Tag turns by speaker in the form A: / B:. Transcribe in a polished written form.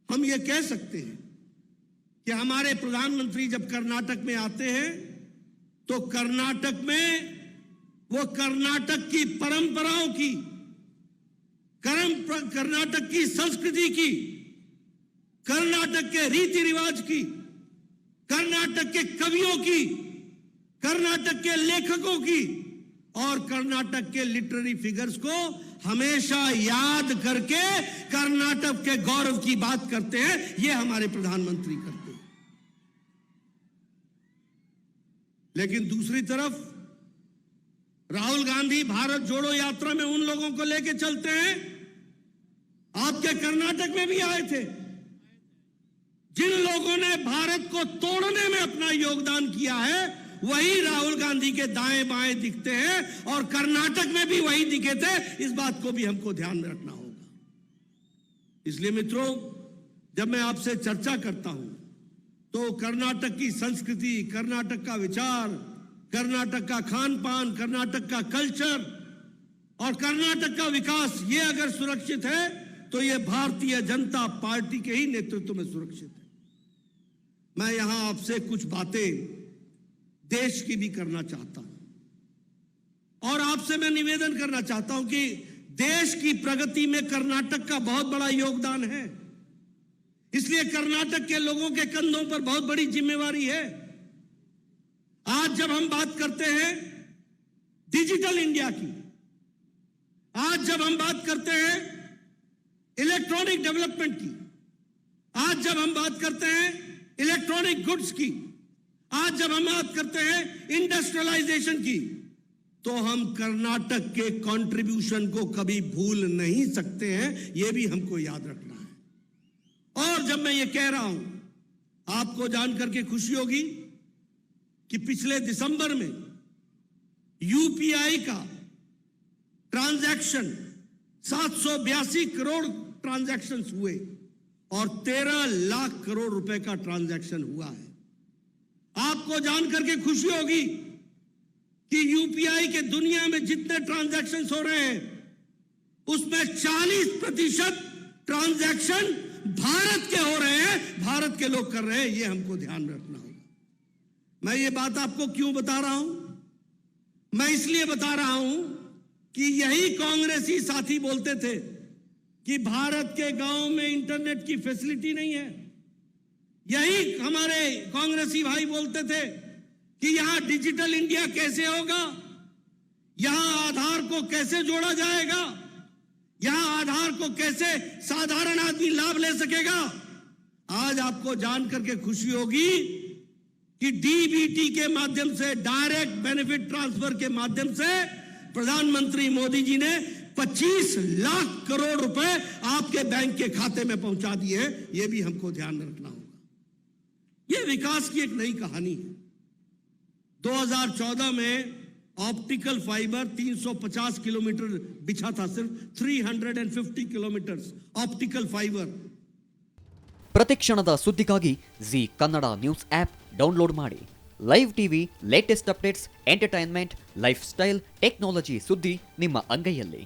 A: हम ये कह सकते हैं कि हमारे प्रधानमंत्री जब कर्नाटक में आते हैं तो कर्नाटक में वो कर्नाटक की परंपराओं की, कर्नाटक की संस्कृति की, कर्नाटक के रीति रिवाज की, कर्नाटक के कवियों की, कर्नाटक के लेखकों की और कर्नाटक के लिटरेरी फिगर्स को हमेशा याद करके कर्नाटक के गौरव की बात करते हैं। ये हमारे प्रधानमंत्री करते हैं। लेकिन दूसरी तरफ राहुल गांधी भारत जोड़ो यात्रा में उन लोगों को लेके चलते हैं, आपके कर्नाटक में भी आए थे, जिन लोगों ने भारत को तोड़ने में अपना योगदान किया है, वही राहुल गांधी के दाएं बाएं दिखते हैं और कर्नाटक में भी वही दिखे थे। इस बात को भी हमको ध्यान में रखना होगा। इसलिए मित्रों, जब मैं आपसे चर्चा करता हूं तो कर्नाटक की संस्कृति, कर्नाटक का विचार, कर्नाटक का खान पान, कर्नाटक का कल्चर और कर्नाटक का विकास, ये अगर सुरक्षित है तो ये भारतीय जनता पार्टी के ही नेतृत्व में सुरक्षित है। मैं यहां आपसे कुछ बातें देश की भी करना चाहता हूं और आपसे मैं निवेदन करना चाहता हूं कि देश की प्रगति में कर्नाटक का बहुत बड़ा योगदान है। इसलिए कर्नाटक के लोगों के कंधों पर बहुत बड़ी जिम्मेवारी है। आज जब हम बात करते हैं डिजिटल इंडिया की, आज जब हम बात करते हैं इलेक्ट्रॉनिक डेवलपमेंट की, आज जब हम बात करते हैं इलेक्ट्रॉनिक गुड्स की, आज जब हम बात करते हैं इंडस्ट्रियलाइजेशन की, तो हम कर्नाटक के कंट्रीब्यूशन को कभी भूल नहीं सकते हैं। यह भी हमको याद रखना है। और जब मैं ये कह रहा हूं, आपको जानकर के खुशी होगी कि पिछले दिसंबर में यूपीआई का ट्रांजैक्शन 782 करोड़ ट्रांजैक्शंस हुए और 13 लाख करोड़ रुपए का ट्रांजैक्शन हुआ है। आपको जानकर के खुशी होगी कि यूपीआई के दुनिया में जितने ट्रांजैक्शंस हो रहे हैं उसमें 40% ट्रांजैक्शन भारत के हो रहे हैं, भारत के लोग कर रहे हैं। ये हमको ध्यान में रखना होगा। मैं ये बात आपको क्यों बता रहा हूं? मैं इसलिए बता रहा हूं कि यही कांग्रेसी साथी बोलते थे कि भारत के गांव में इंटरनेट की फैसिलिटी नहीं है। यही हमारे कांग्रेसी भाई बोलते थे कि यहां डिजिटल इंडिया कैसे होगा, यहां आधार को कैसे जोड़ा जाएगा, यहां आधार को कैसे साधारण आदमी लाभ ले सकेगा। आज आपको जानकर के खुशी होगी कि डीबीटी के माध्यम से, डायरेक्ट बेनिफिट ट्रांसफर के माध्यम से प्रधानमंत्री मोदी जी ने 25 लाख करोड़ रुपए आपके बैंक के खाते में पहुंचा दिए हैं। यह भी हमको ध्यान में रखना होगा। यह विकास की एक नई कहानी है। 2014 में ऑप्टिकल फाइबर 350 किलोमीटर बिछा था, सिर्फ 350 किलोमीटर ऑप्टिकल फाइबर।
B: ಪ್ರತಿಕ್ಷಣದ ಸುದ್ದಿಗಾಗಿ Zee Kannada news app download ಮಾಡಿ. Live TV, latest updates, entertainment, life style, technology ಸುದ್ದಿ ನಿಮ್ಮ ಅಂಗೈಯಲ್ಲಿ.